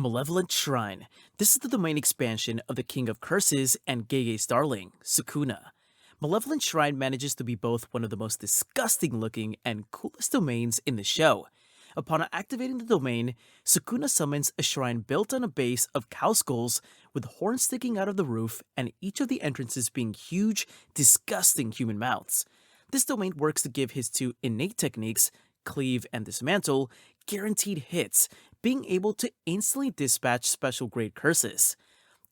Malevolent Shrine. This is the domain expansion of the King of Curses and Gege's darling, Sukuna. Malevolent Shrine manages to be both one of the most disgusting looking and coolest domains in the show. Upon activating the domain, Sukuna summons a shrine built on a base of cow skulls with horns sticking out of the roof and each of the entrances being huge, disgusting human mouths. This domain works to give his two innate techniques, Cleave and Dismantle, guaranteed hits, being able to instantly dispatch special grade curses.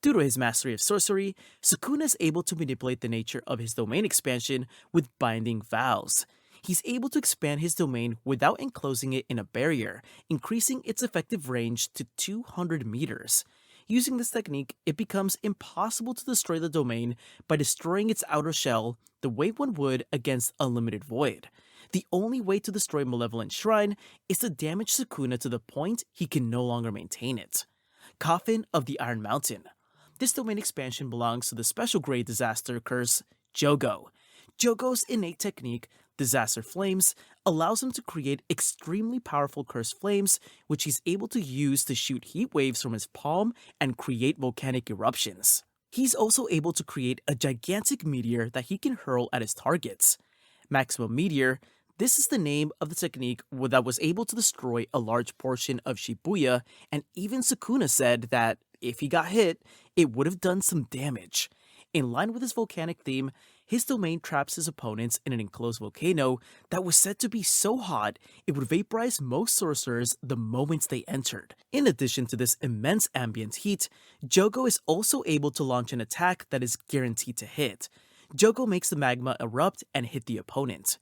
Due to his mastery of sorcery, Sukuna is able to manipulate the nature of his domain expansion with binding vows. He's able to expand his domain without enclosing it in a barrier, increasing its effective range to 200 meters. Using this technique, it becomes impossible to destroy the domain by destroying its outer shell the way one would against Unlimited Void. The only way to destroy Malevolent Shrine is to damage Sukuna to the point he can no longer maintain it. Cofffin of the Iron Mountain. This domain expansion belongs to the special grade disaster curse, Jogo. Jogo's innate technique, Disaster Flames, allows him to create extremely powerful cursed flames, which he's able to use to shoot heat waves from his palm and create volcanic eruptions. He's also able to create a gigantic meteor that he can hurl at his targets. Maximum Meteor. This is the name of the technique that was able to destroy a large portion of Shibuya, and even Sukuna said that if he got hit, it would have done some damage. In line with his volcanic theme, his domain traps his opponents in an enclosed volcano that was said to be so hot it would vaporize most sorcerers the moment they entered. In addition to this immense ambient heat, Jogo is also able to launch an attack that is guaranteed to hit. Jogo makes the magma erupt and hit the opponent.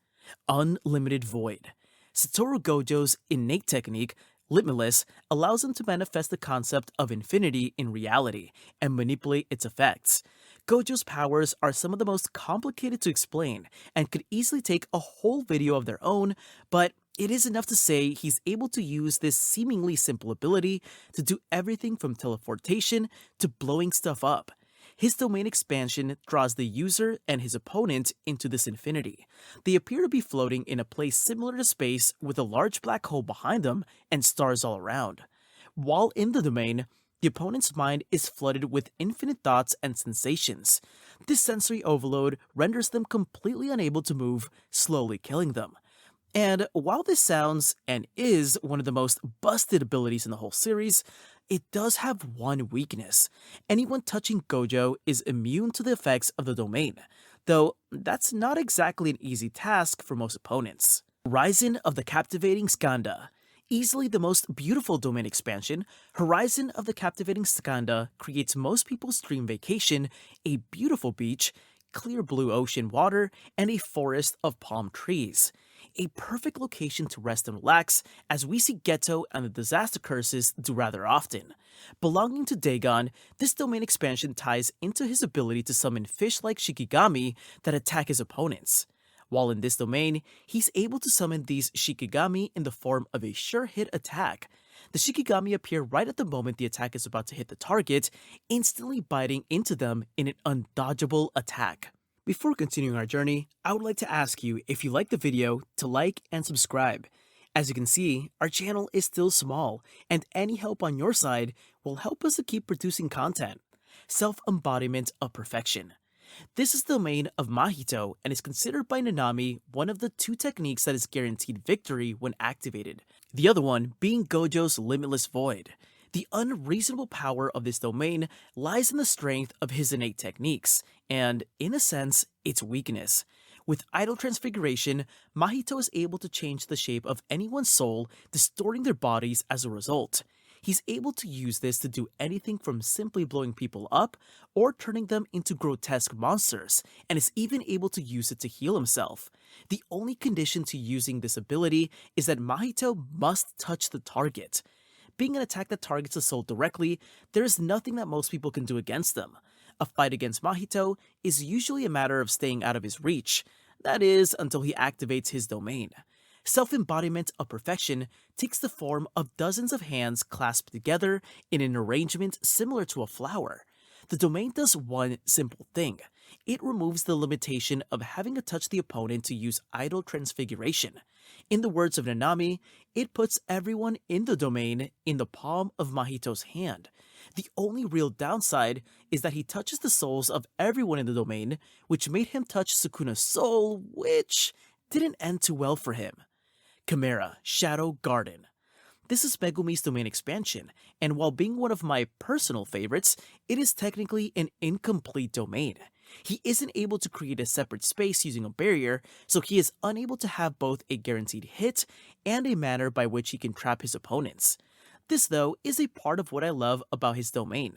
Unlimited Void. Satoru Gojo's innate technique, Limitless, allows him to manifest the concept of infinity in reality and manipulate its effects. Gojo's powers are some of the most complicated to explain and could easily take a whole video of their own, but it is enough to say he's able to use this seemingly simple ability to do everything from teleportation to blowing stuff up. His domain expansion draws the user and his opponent into this infinity. They appear to be floating in a place similar to space with a large black hole behind them and stars all around. While in the domain, the opponent's mind is flooded with infinite thoughts and sensations. This sensory overload renders them completely unable to move, slowly killing them. And while this sounds and is one of the most busted abilities in the whole series, it does have one weakness. Anyone touching Gojo is immune to the effects of the domain, though that's not exactly an easy task for most opponents. Horizon of the Captivating Skandha. Easily the most beautiful domain expansion, Horizon of the Captivating Skandha creates most people's dream vacation, a beautiful beach, clear blue ocean water, and a forest of palm trees. A perfect location to rest and relax, as we see Geto and the disaster curses do rather often. Belonging to Dagon, this domain expansion ties into his ability to summon fish-like Shikigami that attack his opponents. While in this domain, he's able to summon these Shikigami in the form of a sure hit attack. The Shikigami appear right at the moment the attack is about to hit the target, instantly biting into them in an undodgeable attack. Before continuing our journey, I would like to ask you if you liked the video to like and subscribe. As you can see, our channel is still small, and any help on your side will help us to keep producing content. Self-Embodiment of Perfection. This is the domain of Mahito and is considered by Nanami one of the two techniques that is guaranteed victory when activated, the other one being Gojo's Limitless Void. The unreasonable power of this domain lies in the strength of his innate techniques, and, in a sense, its weakness. With Idol Transfiguration, Mahito is able to change the shape of anyone's soul, distorting their bodies as a result. He's able to use this to do anything from simply blowing people up or turning them into grotesque monsters, and is even able to use it to heal himself. The only condition to using this ability is that Mahito must touch the target. Being an attack that targets a soul directly, there is nothing that most people can do against them. A fight against Mahito is usually a matter of staying out of his reach, that is, until he activates his domain. Self-Embodiment of Perfection takes the form of dozens of hands clasped together in an arrangement similar to a flower. The domain does one simple thing. It removes the limitation of having to touch the opponent to use Idol Transfiguration. In the words of Nanami, it puts everyone in the domain in the palm of Mahito's hand. The only real downside is that he touches the souls of everyone in the domain, which made him touch Sukuna's soul, which didn't end too well for him. Chimera, Shadow Garden. This is Megumi's domain expansion, and while being one of my personal favorites, it is technically an incomplete domain. He isn't able to create a separate space using a barrier, so he is unable to have both a guaranteed hit and a manner by which he can trap his opponents. This, though, is a part of what I love about his domain.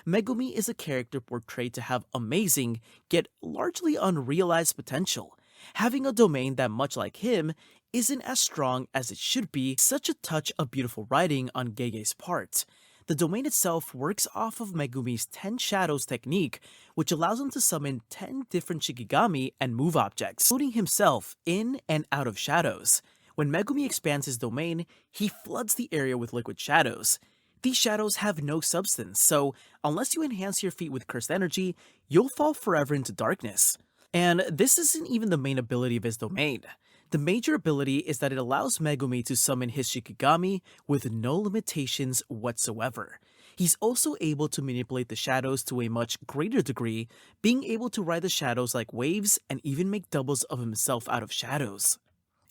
Megumi is a character portrayed to have amazing, yet largely unrealized potential. Having a domain that, much like him, isn't as strong as it should be, such a touch of beautiful writing on Gege's part. The domain itself works off of Megumi's 10 Shadows technique, which allows him to summon 10 different Shikigami and move objects, including himself in and out of shadows. When Megumi expands his domain, he floods the area with liquid shadows. These shadows have no substance, so unless you enhance your feat with cursed energy, you'll fall forever into darkness. And this isn't even the main ability of his domain. The major ability is that it allows Megumi to summon his Shikigami with no limitations whatsoever. He's also able to manipulate the shadows to a much greater degree, being able to ride the shadows like waves and even make doubles of himself out of shadows.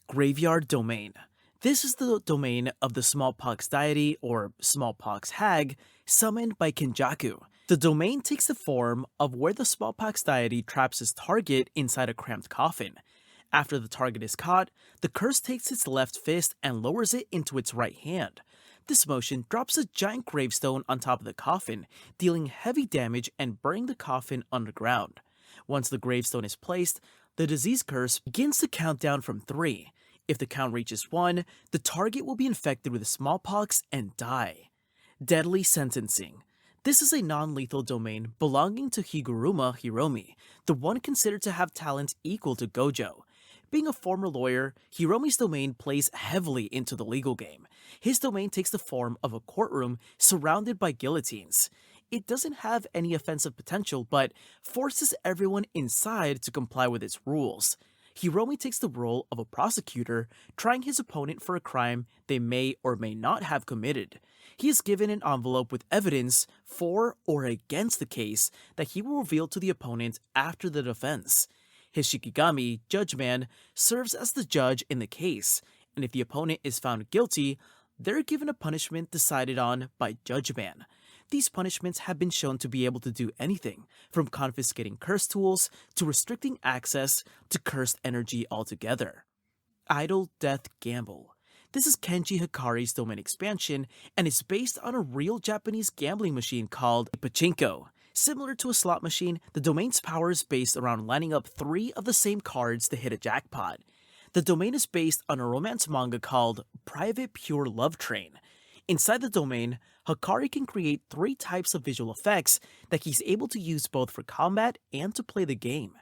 Graveyard Domain. This is the domain of the smallpox deity, or smallpox hag, summoned by Kenjaku. The domain takes the form of where the smallpox deity traps his target inside a cramped coffin. After the target is caught, the curse takes its left fist and lowers it into its right hand. This motion drops a giant gravestone on top of the coffin, dealing heavy damage and burning the coffin underground. Once the gravestone is placed, the disease curse begins to count down from 3. If the count reaches 1, the target will be infected with smallpox and die. Deadly Sentencing. This is a non-lethal domain belonging to Higuruma Hiromi, the one considered to have talent equal to Gojo. Being a former lawyer, Hiromi's domain plays heavily into the legal game. His domain takes the form of a courtroom surrounded by guillotines. It doesn't have any offensive potential, but forces everyone inside to comply with its rules. Hiromi takes the role of a prosecutor, trying his opponent for a crime they may or may not have committed. He is given an envelope with evidence for or against the case that he will reveal to the opponent after the defense. His Shikigami, Judgeman, serves as the judge in the case, and if the opponent is found guilty, they're given a punishment decided on by Judgeman. These punishments have been shown to be able to do anything, from confiscating curse tools to restricting access to cursed energy altogether. Idle Death Gamble. This is Kenji Hikari's domain expansion and is based on a real Japanese gambling machine called Pachinko. Similar to a slot machine, the domain's power is based around lining up 3 of the same cards to hit a jackpot. The domain is based on a romance manga called Private Pure Love Train. Inside the domain, Hikari can create 3 types of visual effects that he's able to use both for combat and to play the game.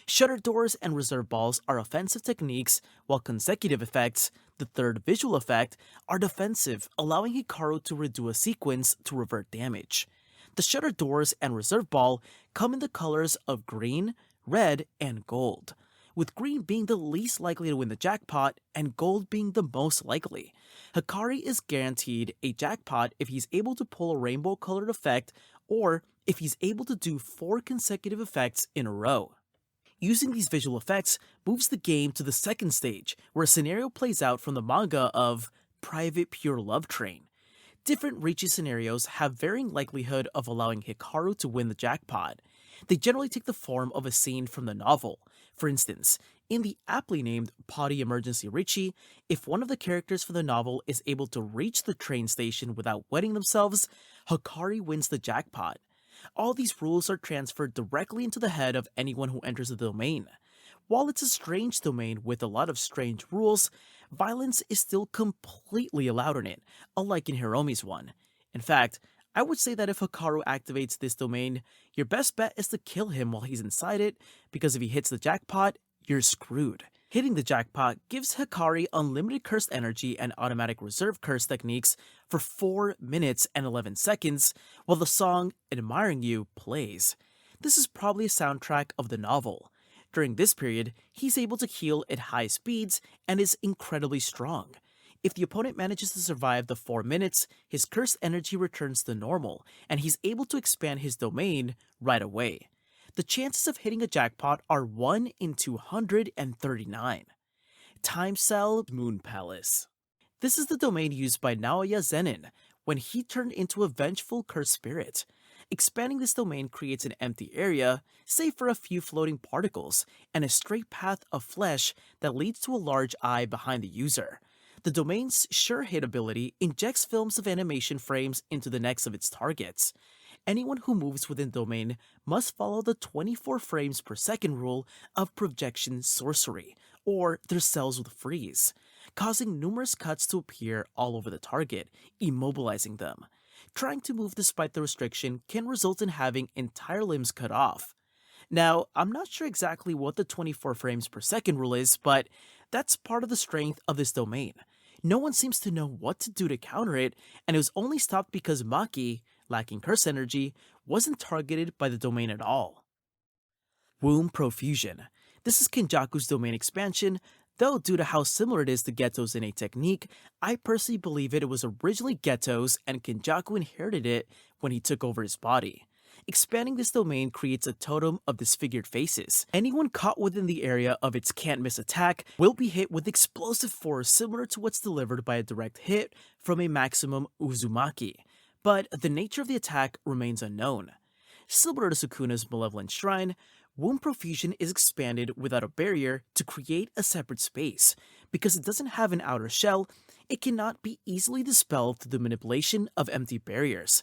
Shutter doors and reserve balls are offensive techniques, while consecutive effects, the third visual effect, are defensive, allowing Hikaru to redo a sequence to revert damage. The shutter doors and reserve ball come in the colors of green, red, and gold, with green being the least likely to win the jackpot and gold being the most likely. Hikari is guaranteed a jackpot if he's able to pull a rainbow-colored effect or if he's able to do 4 consecutive effects in a row. Using these visual effects moves the game to the second stage, where a scenario plays out from the manga of Private Pure Love Train. Different Riichi scenarios have varying likelihood of allowing Hikaru to win the jackpot. They generally take the form of a scene from the novel. For instance, in the aptly named Potty Emergency Riichi, if one of the characters for the novel is able to reach the train station without wetting themselves, Hikari wins the jackpot. All these rules are transferred directly into the head of anyone who enters the domain. While it's a strange domain with a lot of strange rules, violence is still completely allowed in it, unlike in Hiromi's one. In fact, I would say that if Hikaru activates this domain, your best bet is to kill him while he's inside it, because if he hits the jackpot, you're screwed. Hitting the jackpot gives Hikari unlimited cursed energy and automatic reserve curse techniques for 4 minutes and 11 seconds, while the song Admiring You plays. This is probably a soundtrack of the novel. During this period, he's able to heal at high speeds and is incredibly strong. If the opponent manages to survive the 4 minutes, his cursed energy returns to normal, and he's able to expand his domain right away. The chances of hitting a jackpot are 1 in 239. Time Cell Moon Palace. This is the domain used by Naoya Zenin when he turned into a vengeful cursed spirit. Expanding this domain creates an empty area, save for a few floating particles, and a straight path of flesh that leads to a large eye behind the user. The domain's sure hit ability injects films of animation frames into the necks of its targets. Anyone who moves within the domain must follow the 24 frames per second rule of projection sorcery, or their cells will freeze, causing numerous cuts to appear all over the target, immobilizing them. Trying to move despite the restriction can result in having entire limbs cut off. Now, I'm not sure exactly what the 24 frames per second rule is, but that's part of the strength of this domain. No one seems to know what to do to counter it, and it was only stopped because Maki, lacking curse energy, wasn't targeted by the domain at all. Womb Profusion. This is Kenjaku's domain expansion, though due to how similar it is to Geto's innate technique, I personally believe it was originally Geto's and Kenjaku inherited it when he took over his body. Expanding this domain creates a totem of disfigured faces. Anyone caught within the area of its can't miss attack will be hit with explosive force similar to what's delivered by a direct hit from a maximum Uzumaki, but the nature of the attack remains unknown. Similar to Sukuna's Malevolent Shrine, Womb Profusion is expanded without a barrier to create a separate space. Because it doesn't have an outer shell, it cannot be easily dispelled through the manipulation of empty barriers.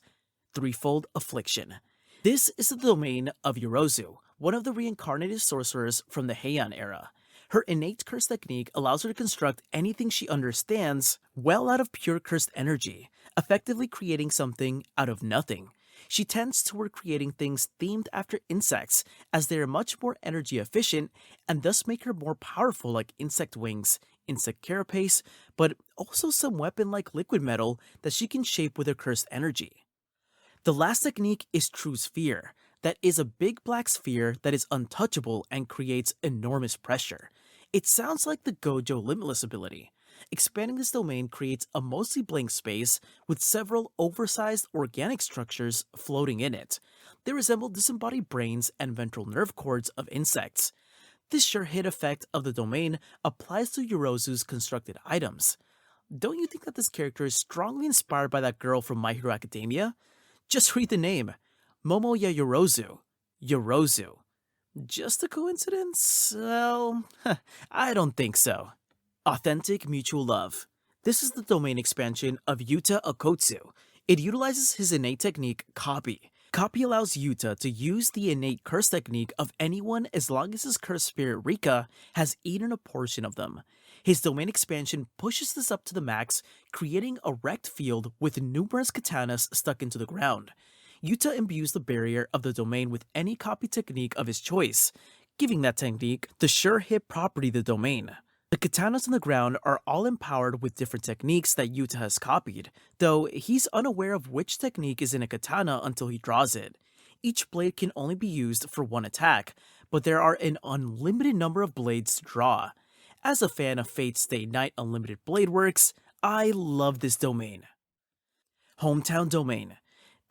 Threefold Affection. This is the domain of Yorozu, one of the reincarnated sorcerers from the Heian era. Her innate curse technique allows her to construct anything she understands well out of pure cursed energy, effectively creating something out of nothing. She tends toward creating things themed after insects, as they are much more energy efficient and thus make her more powerful, like insect wings, insect carapace, but also some weapon like liquid metal that she can shape with her cursed energy. The last technique is True Sphere. That is a big black sphere that is untouchable and creates enormous pressure. It sounds like the Gojo Limitless ability. Expanding this domain creates a mostly blank space with several oversized organic structures floating in it. They resemble disembodied brains and ventral nerve cords of insects. This sure hit effect of the domain applies to Yorozu's constructed items. Don't you think that this character is strongly inspired by that girl from My Hero Academia? Just read the name. Momoya Yorozu. Yorozu. Just a coincidence? Well, I don't think so. Authentic Mutual Love. This is the domain expansion of Yuta Okotsu. It utilizes his innate technique, Copy. Copy allows Yuta to use the innate curse technique of anyone as long as his cursed spirit Rika has eaten a portion of them. His domain expansion pushes this up to the max, creating a wrecked field with numerous katanas stuck into the ground. Yuta imbues the barrier of the domain with any copy technique of his choice, giving that technique the sure hit property of the domain. The katanas on the ground are all empowered with different techniques that Yuta has copied, though he's unaware of which technique is in a katana until he draws it. Each blade can only be used for one attack, but there are an unlimited number of blades to draw. As a fan of Fate's Stay Night Unlimited Blade Works, I love this domain. Hometown Domain.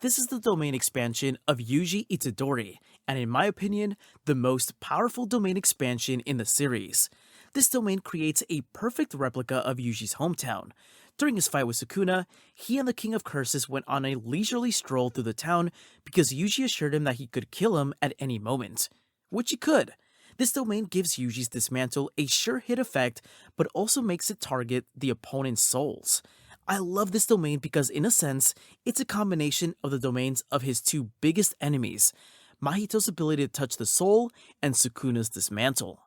This is the domain expansion of Yuji Itadori, and in my opinion, the most powerful domain expansion in the series. This domain creates a perfect replica of Yuji's hometown. During his fight with Sukuna, he and the King of Curses went on a leisurely stroll through the town because Yuji assured him that he could kill him at any moment. Which he could. This domain gives Yuji's Dismantle a sure hit effect, but also makes it target the opponent's souls. I love this domain because in a sense, it's a combination of the domains of his two biggest enemies, Mahito's ability to touch the soul and Sukuna's Dismantle.